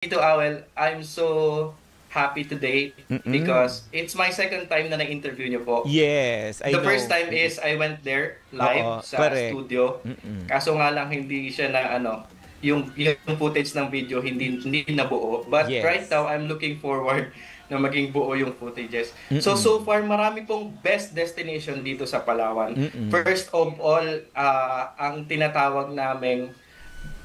Tito Awel, I'm so happy today Mm. because it's my second time na na-interview niyo po. Yes, I The first know. time is I went there live Oo, sa correct. studio. Mm. Kaso nga lang hindi siya na yung footage ng video hindi nabuo. But right Yes. now I'm looking forward na maging buo yung footages. So Mm. far marami pong best destination dito sa Palawan. Mm. First of all, ang tinatawag naming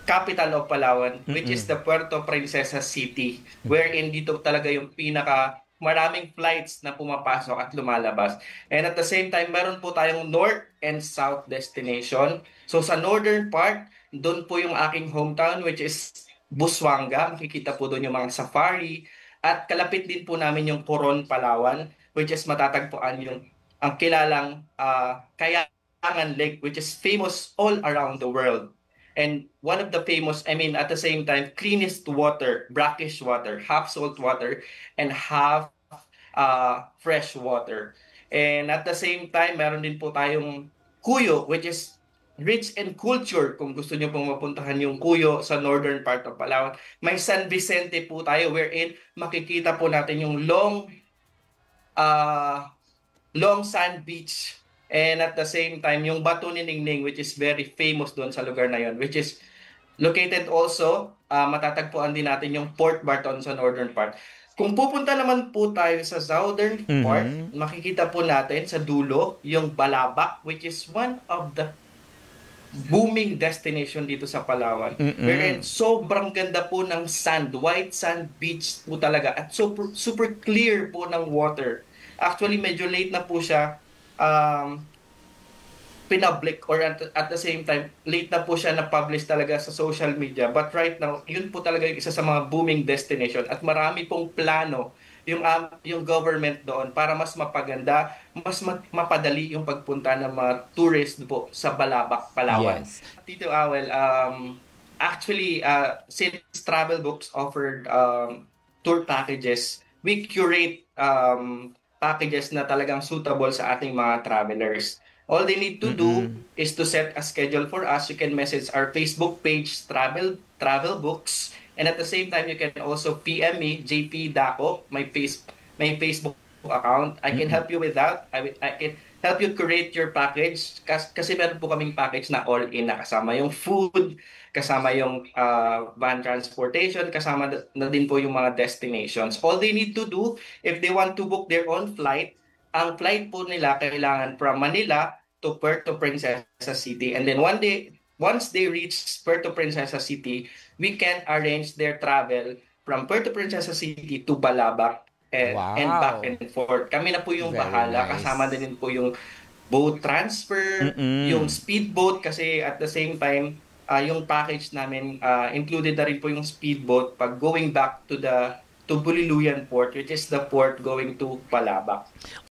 capital of Palawan, which is Mm. the Puerto Princesa City, wherein dito talaga yung pinaka maraming flights na pumapasok at lumalabas. And at the same time, meron po tayong north and south destination. So sa northern part, doon po yung aking hometown, which is Busuanga. Makikita po doon yung mga safari. At kalapit din po namin yung Coron, Palawan, which is matatagpuan yung ang kilalang Kayangan Lake, which is famous all around the world. And one of the famous, I mean, at the same time, cleanest water, brackish water, half salt water, and half fresh water. And at the same time, meron din po tayong Cuyo, which is rich in culture. Kung gusto niyo pong mapuntahan yung Cuyo sa northern part of Palawan. May San Vicente po tayo wherein makikita po natin yung uh, long sand beach. And at the same time, yung Batu ni Ningning, which is very famous doon sa lugar na yon, which is located also, matatagpuan din natin yung Port Barton sa northern part. Kung pupunta naman po tayo sa southern part, Mhm. makikita po natin sa dulo yung Balabac, which is one of the booming destination dito sa Palawan. Wherein Mm. sobrang ganda po ng sand, white sand beach po talaga at super, super clear po ng water. Actually, medyo late na po siya um, pinpublic or at the same time, late na po siya na-publish talaga sa social media. But right now, yun po talaga yung isa sa mga booming destination at marami pong plano yung government doon para mas mapaganda, mapadali yung pagpunta ng mga tourist po sa Balabac, Palawan. Yes. Tito Awel, actually, since travel books offered tour packages, we curate packages na talagang suitable sa ating mga travelers. All they need to do Mm. is to set a schedule for us. You can message our Facebook page, Travel Books, and at the same time, you can also PM me, JP Daco, my Facebook account. I can Mm. help you with that. I can help you create your package kasi meron po kaming package na all-in na kasama yung food, kasama yung van transportation, kasama na din po yung mga destinations. All they need to do, if they want to book their own flight, ang flight po nila kailangan from Manila to Puerto Princesa City. And then once they reach Puerto Princesa City, we can arrange their travel from Puerto Princesa City to Balabac and back Wow. and forth. Kami na po yung Very bahala. Kasama nice. din po yung boat transfer, yung Mm. speedboat kasi at the same time, yung package namin, included na rin po yung speedboat pag going back to Buliluyan Port, which is the port going to Palabac.